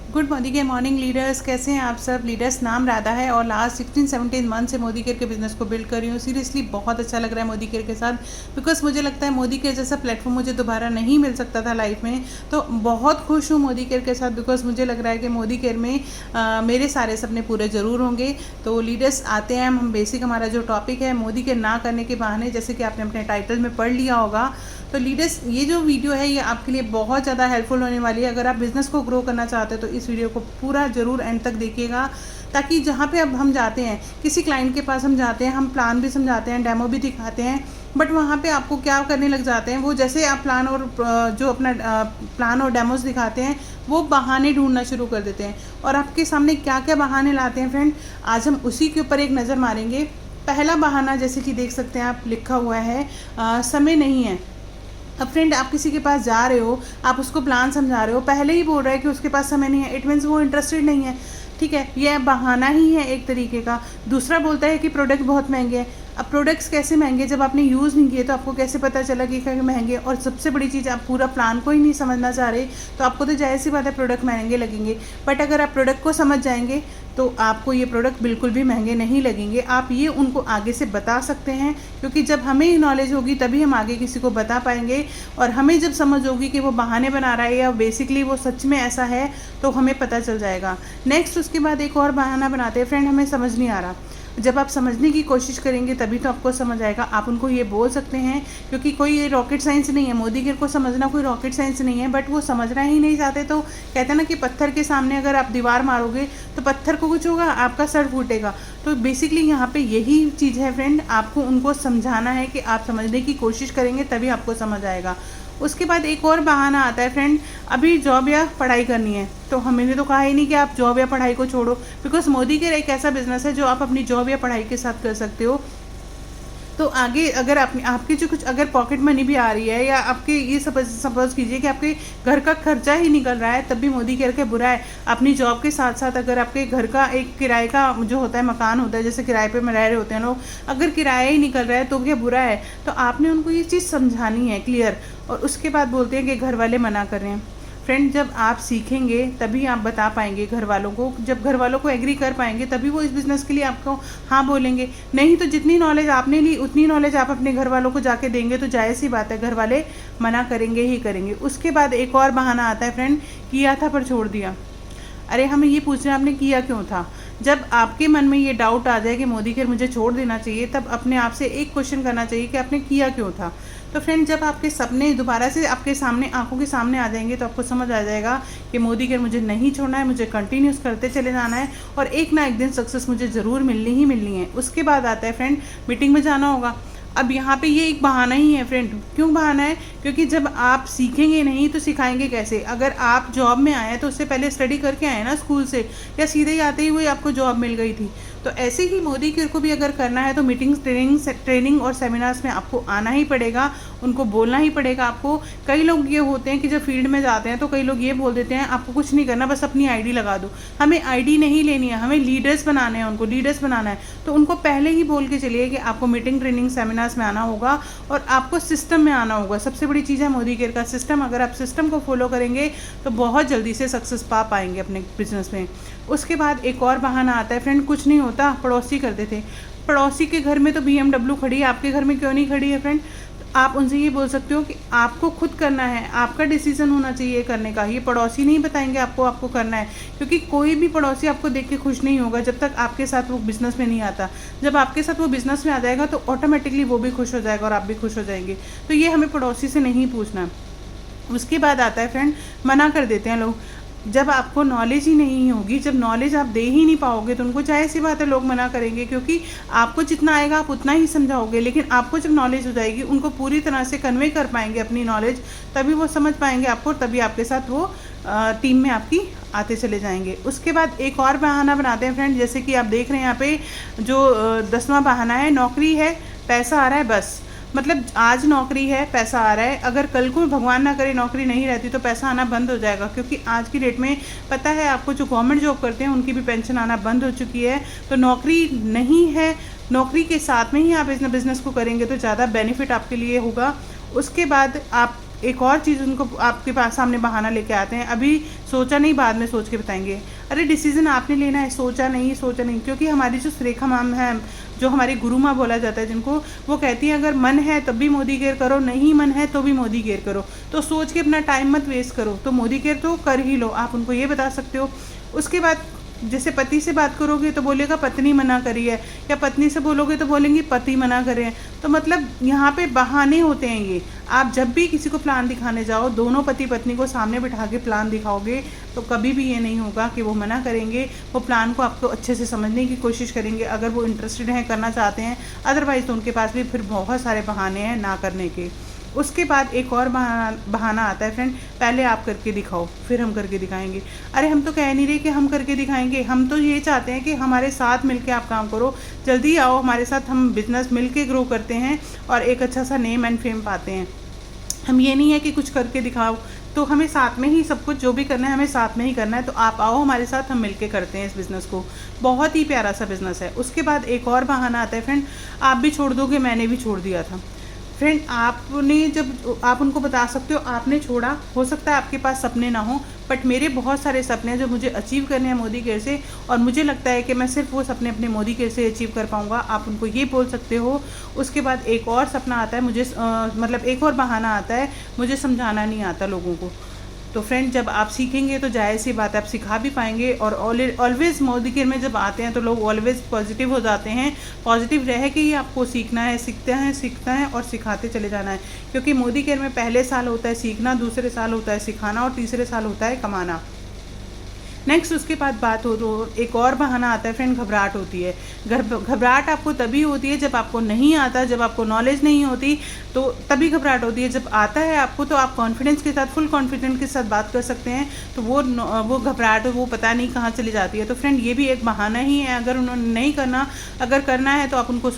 Good Modi के morning leaders, कैसे हैं आप सब। लीडर्स नाम राधा है और लास्ट 16-17 मंथ से मोदी केयर के बिज़नेस को बिल्ड कर रही हूँ। सीरियसली बहुत अच्छा लग रहा है मोदी केयर के साथ, बिकॉज मुझे लगता है मोदी केयर जैसा प्लेटफॉर्म मुझे दोबारा नहीं मिल सकता था लाइफ में। तो बहुत खुश हूँ मोदी केयर के साथ, बिकॉज मुझे लग रहा है कि मोदी केयर में मेरे सारे सपने पूरे ज़रूर होंगे। तो लीडर्स आते हैं हम बेसिक, हमारा जो टॉपिक है मोदी केयर ना करने के बहाने, जैसे कि आपने अपने टाइटल में पढ़ लिया होगा। तो लीडर्स, ये जो वीडियो है ये आपके लिए बहुत ज़्यादा हेल्पफुल होने वाली है। अगर आप बिज़नेस को ग्रो करना चाहते हो तो इस वीडियो को पूरा ज़रूर एंड तक देखिएगा, ताकि जहाँ पे अब हम जाते हैं, किसी क्लाइंट के पास हम जाते हैं, हम प्लान भी समझाते हैं, डेमो भी दिखाते हैं, बट वहाँ पे आपको क्या करने लग जाते हैं, वो जैसे आप प्लान और जो अपना प्लान और डेमोज दिखाते हैं वो बहाने ढूंढना शुरू कर देते हैं। और आपके सामने क्या क्या बहाने लाते हैं फ्रेंड, आज हम उसी के ऊपर एक नज़र मारेंगे। पहला बहाना, जैसे कि देख सकते हैं आप, लिखा हुआ है समय नहीं है। अब फ्रेंड, आप किसी के पास जा रहे हो, आप उसको प्लान समझा रहे हो, पहले ही बोल रहा है कि उसके पास समय नहीं है, इट मीन्स वो इंटरेस्टेड नहीं है। ठीक है, यह बहाना ही है एक तरीके का। दूसरा बोलता है कि प्रोडक्ट बहुत महंगे हैं। अब प्रोडक्ट्स कैसे महंगे, जब आपने यूज़ नहीं किए तो आपको कैसे पता चला कि महंगे। और सबसे बड़ी चीज़, आप पूरा प्लान को ही नहीं समझना चाह रहे, तो आपको तो जाहिर सी बात है प्रोडक्ट महंगे लगेंगे। बट अगर आप प्रोडक्ट को समझ जाएंगे तो आपको ये प्रोडक्ट बिल्कुल भी महंगे नहीं लगेंगे। आप ये उनको आगे से बता सकते हैं, क्योंकि जब हमें नॉलेज होगी तभी हम आगे किसी को बता पाएंगे। और हमें जब समझ होगी कि वो बहाने बना रहा है या बेसिकली वो सच में ऐसा है, तो हमें पता चल जाएगा। नेक्स्ट, उसके बाद एक और बहाना बनाते हैं, फ्रेंड हमें समझ नहीं आ रहा। जब आप समझने की कोशिश करेंगे तभी तो आपको समझ आएगा। आप उनको ये बोल सकते हैं, क्योंकि कोई ये रॉकेट साइंस नहीं है, मोदी केयर को समझना कोई रॉकेट साइंस नहीं है, बट वो समझना ही नहीं चाहते। तो कहते हैं ना कि पत्थर के सामने अगर आप दीवार मारोगे तो पत्थर को कुछ होगा, आपका सर फूटेगा। तो बेसिकली यहाँ पे यही चीज़ है फ्रेंड, आपको उनको समझाना है कि आप समझने की कोशिश करेंगे तभी आपको समझ आएगा। उसके बाद एक और बहाना आता है फ्रेंड, अभी जॉब या पढ़ाई करनी है। तो हमने तो कहा ही नहीं कि आप जॉब या पढ़ाई को छोड़ो, बिकॉज मोदी केयर एक ऐसा बिजनेस है जो आप अपनी जॉब या पढ़ाई के साथ कर सकते हो। तो आगे अगर आपकी जो कुछ अगर पॉकेट मनी भी आ रही है, या आपके ये सपोज कीजिए कि आपके घर का खर्चा ही निकल रहा है, तब भी मोदी केयर के बुरा है। अपनी जॉब के साथ साथ अगर आपके घर का एक किराए का जो होता है, मकान होता है, जैसे किराए पे में रह रहे होते हैं लोग, अगर किराया ही निकल रहा है तो क्या बुरा है। तो आपने उनको ये चीज़ समझानी है क्लियर। और उसके बाद बोलते हैं कि घर वाले मना कर रहे हैं। फ्रेंड, जब आप सीखेंगे तभी आप बता पाएंगे घर वालों को, जब घर वालों को एग्री कर पाएंगे तभी वो इस बिज़नेस के लिए आपको हाँ बोलेंगे। नहीं तो जितनी नॉलेज आपने ली उतनी नॉलेज आप अपने घर वालों को जाके देंगे तो जाहिर सी बात है घर वाले मना करेंगे ही करेंगे। उसके बाद एक और बहाना आता है फ्रेंड, किया था पर छोड़ दिया। अरे हमें ये पूछना है आपने किया क्यों था। जब आपके मन में ये डाउट आ जाए कि मोदी केयर मुझे छोड़ देना चाहिए, तब अपने आप से एक क्वेश्चन करना चाहिए कि आपने किया क्यों था। तो फ्रेंड, जब आपके सपने दोबारा से आपके सामने, आंखों के सामने आ जाएंगे, तो आपको समझ आ जाएगा कि मोदी केयर मुझे नहीं छोड़ना है, मुझे कंटिन्यूस करते चले जाना है, और एक ना एक दिन सक्सेस मुझे ज़रूर मिलनी ही मिलनी है। उसके बाद आता है फ्रेंड, मीटिंग में जाना होगा। अब यहाँ पे ये एक बहाना ही है फ्रेंड। क्यों बहाना है? क्योंकि जब आप सीखेंगे नहीं तो सिखाएंगे कैसे। अगर आप जॉब में आए तो उससे पहले स्टडी करके आए ना स्कूल से, या सीधे ही आते ही हुए आपको जॉब मिल गई थी। तो ऐसे ही मोदी केयर को भी अगर करना है तो मीटिंग्स, ट्रेनिंग और सेमिनार्स में आपको आना ही पड़ेगा, उनको बोलना ही पड़ेगा आपको। कई लोग ये होते हैं कि जब फील्ड में जाते हैं तो कई लोग ये बोल देते हैं आपको कुछ नहीं करना, बस अपनी आईडी लगा दो। हमें आईडी नहीं लेनी है, हमें लीडर्स बनाने हैं, उनको लीडर्स बनाना है। तो उनको पहले ही बोल के चलिए कि आपको मीटिंग, ट्रेनिंग, सेमिनार्स में आना होगा, और आपको सिस्टम में आना होगा। सबसे बड़ी चीज़ है मोदी केयर का सिस्टम। अगर आप सिस्टम को फॉलो करेंगे तो बहुत जल्दी से सक्सेस पा पाएंगे अपने बिजनेस में। उसके बाद एक और बहाना आता है फ्रेंड, कुछ नहीं होता, पड़ोसी करते थे। पड़ोसी के घर में तो BMW खड़ी है, आपके घर में क्यों नहीं खड़ी है फ्रेंड? आप उनसे ये बोल सकते हो कि आपको खुद करना है, आपका डिसीजन होना चाहिए करने का। ये पड़ोसी नहीं बताएंगे आपको करना है, क्योंकि कोई भी पड़ोसी आपको देख के खुश नहीं होगा जब तक आपके साथ वो बिज़नेस में नहीं आता। जब आपके साथ वो बिज़नेस में आ जाएगा तो ऑटोमेटिकली वो भी खुश हो जाएगा और आप भी खुश हो जाएंगे। तो ये हमें पड़ोसी से नहीं पूछना। उसके बाद आता है फ्रेंड, मना कर देते हैं लोग। जब आपको नॉलेज ही नहीं होगी, जब नॉलेज आप दे ही नहीं पाओगे, तो उनको जाहिर सी बात है लोग मना करेंगे, क्योंकि आपको जितना आएगा आप उतना ही समझाओगे। लेकिन आपको जब नॉलेज हो जाएगी, उनको पूरी तरह से कन्वे कर पाएंगे अपनी नॉलेज, तभी वो समझ पाएंगे आपको, तभी आपके साथ वो टीम में आपकी आते चले जाएंगे। उसके बाद एक और बहाना बनाते हैं फ्रेंड, जैसे कि आप देख रहे हैं यहाँ पे जो 10वां बहाना है, नौकरी है, पैसा आ रहा है, बस। मतलब आज नौकरी है, पैसा आ रहा है, अगर कल को भगवान ना करे नौकरी नहीं रहती तो पैसा आना बंद हो जाएगा। क्योंकि आज की डेट में पता है आपको, जो गवर्नमेंट जॉब करते हैं उनकी भी पेंशन आना बंद हो चुकी है। तो नौकरी नहीं है, नौकरी के साथ में ही आप इस बिज़नेस को करेंगे तो ज़्यादा बेनिफिट आपके लिए होगा। उसके बाद आप एक और चीज़ उनको आपके पास सामने बहाना लेके आते हैं, अभी सोचा नहीं बाद में सोच के बताएंगे। अरे डिसीजन आपने लेना है, सोचा नहीं, क्योंकि हमारी जो सुरेखा मैम है, जो हमारी गुरु माँ बोला जाता है जिनको, वो कहती है अगर मन है तब भी मोदी केयर करो, नहीं मन है तो भी मोदी केयर करो। तो सोच के अपना टाइम मत वेस्ट करो, तो मोदी केयर तो कर ही लो, आप उनको ये बता सकते हो। उसके बाद जैसे पति से बात करोगे तो बोलेगा पत्नी मना करी है, या पत्नी से बोलोगे तो बोलेंगे पति मना करे हैं। तो मतलब यहाँ पे बहाने होते हैं ये। आप जब भी किसी को प्लान दिखाने जाओ, दोनों पति पत्नी को सामने बिठा के प्लान दिखाओगे तो कभी भी ये नहीं होगा कि वो मना करेंगे। वो प्लान को आपको अच्छे से समझने की कोशिश करेंगे अगर वो इंटरेस्टेड हैं, करना चाहते हैं। अदरवाइज़ तो उनके पास भी फिर बहुत सारे बहाने हैं ना करने के। उसके बाद एक और बहाना आता है फ्रेंड, पहले आप करके दिखाओ फिर हम करके दिखाएंगे। अरे हम तो कह नहीं रहे कि हम करके दिखाएंगे, हम तो ये चाहते हैं कि हमारे साथ मिलके आप काम करो, जल्दी आओ हमारे साथ, हम बिजनेस मिलके ग्रो करते हैं और एक अच्छा सा नेम एंड फेम पाते हैं। हम ये नहीं है कि कुछ करके दिखाओ, तो हमें साथ में ही सब कुछ जो भी करना है हमें साथ में ही करना है। तो आप आओ हमारे साथ, हम मिलके करते हैं इस बिज़नेस को। बहुत ही प्यारा सा बिज़नेस है। उसके बाद एक और बहाना आता है फ्रेंड, आप भी छोड़ दोगे, मैंने भी छोड़ दिया था। फ्रेंड आपने जब आप उनको बता सकते हो आपने छोड़ा, हो सकता है आपके पास सपने ना हो, बट मेरे बहुत सारे सपने हैं जो मुझे अचीव करने हैं मोदी केयर से, और मुझे लगता है कि मैं सिर्फ वो सपने अपने मोदी केयर से अचीव कर पाऊँगा। आप उनको ये बोल सकते हो। उसके बाद एक और सपना आता है मुझे, मतलब एक और बहाना आता है, मुझे समझाना नहीं आता लोगों को। तो फ्रेंड जब आप सीखेंगे तो जाहिर सी बात है आप सिखा भी पाएंगे। और ऑलवेज़ मोदी केयर में जब आते हैं तो लोग ऑलवेज़ पॉजिटिव हो जाते हैं। पॉजिटिव रह के ही आपको सीखना है, सीखता है और सिखाते चले जाना है। क्योंकि मोदी केयर में पहले साल होता है सीखना, दूसरे साल होता है सिखाना और तीसरे साल होता है कमाना। नेक्स्ट उसके बाद बात हो तो एक और बहाना आता है फ्रेंड, घबराहट होती है। घबराहट आपको तभी होती है जब आपको नहीं आता, जब आपको नॉलेज नहीं होती तो तभी घबराहट होती है। जब आता है आपको तो आप कॉन्फिडेंस के साथ, फुल कॉन्फिडेंस के साथ बात कर सकते हैं, तो वो घबराहट वो पता नहीं कहाँ चली जाती है। तो फ्रेंड ये भी एक बहाना ही है। अगर उन्होंने नहीं करना, अगर करना है तो आप उनको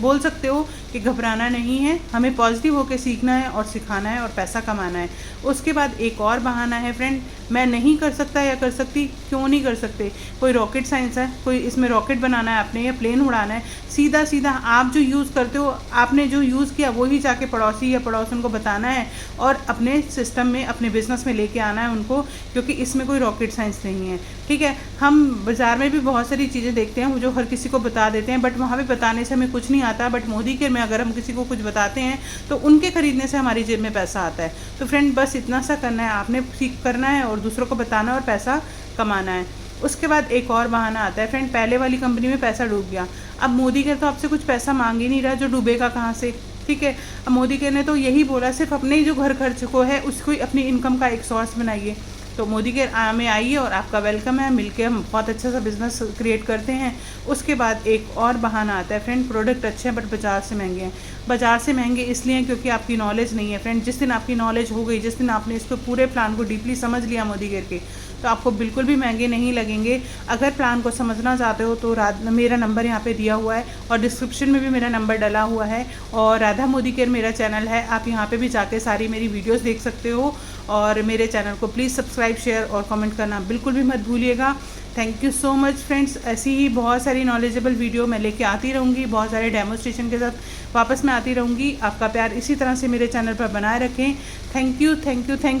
बोल सकते हो कि घबराना नहीं है, हमें पॉजिटिव होकर सीखना है और सिखाना है और पैसा कमाना है। उसके बाद एक और बहाना है फ्रेंड, मैं नहीं कर सकता या कर सकती। क्यों नहीं कर सकते? कोई रॉकेट साइंस है, कोई इसमें रॉकेट बनाना है आपने या प्लेन उड़ाना है, सीधा आप जो यूज़ करते हो, आपने जो यूज़ किया वही जाके पड़ोसी या पड़ोसन को बताना है और अपने सिस्टम में, अपने बिजनेस में लेके आना है उनको, क्योंकि इसमें कोई रॉकेट साइंस नहीं है। ठीक है, हम बाज़ार में भी बहुत सारी चीज़ें देखते हैं जो हर किसी को बता देते हैं, बट वहाँ पे बताने से हमें कुछ नहीं आता। बट मोदी केयर में अगर हम किसी को कुछ बताते हैं तो उनके ख़रीदने से हमारी जेब में पैसा आता है। तो फ्रेंड बस इतना सा करना है, आपने सीख करना है और दूसरों को बताना और पैसा कमाना है। उसके बाद एक और बहाना आता है फ्रेंड, पहले वाली कंपनी में पैसा डूब गया, अब मोदी केयर तो आपसे कुछ पैसा मांग ही नहीं रहा, जो डूबेगा कहाँ से? ठीक है, अब मोदी केयर ने तो यही बोला, सिर्फ अपने जो घर खर्च को है उसको ही अपनी इनकम का एक सोर्स बनाइए। तो मोदी केयर में आइए और आपका वेलकम है, मिलके हम बहुत अच्छा सा बिज़नेस क्रिएट करते हैं। उसके बाद एक और बहाना आता है फ्रेंड, प्रोडक्ट अच्छे हैं बट बाज़ार से महंगे हैं। बाज़ार से महंगे इसलिए हैं क्योंकि आपकी नॉलेज नहीं है फ्रेंड। जिस दिन आपकी नॉलेज हो गई, जिस दिन आपने इसको पूरे प्लान को डीपली समझ लिया मोदी केयर के, तो आपको बिल्कुल भी महंगे नहीं लगेंगे। अगर प्लान को समझना चाहते हो तो मेरा नंबर यहाँ पे दिया हुआ है और डिस्क्रिप्शन में भी मेरा नंबर डला हुआ है, और राधा मोदी केयर मेरा चैनल है, आप यहाँ पे भी जाके सारी मेरी वीडियोस देख सकते हो। और मेरे चैनल को प्लीज़ सब्सक्राइब, शेयर और कमेंट करना बिल्कुल भी मत भूलिएगा। Thank you so much friends. ऐसी ही बहुत सारी नॉलेजेबल वीडियो मैं लेके आती रहूँगी, बहुत सारे डेमोस्ट्रेशन के साथ वापस मैं आती रहूँगी। आपका प्यार इसी तरह से मेरे चैनल पर बनाए रखें। Thank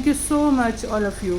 you so much all of you.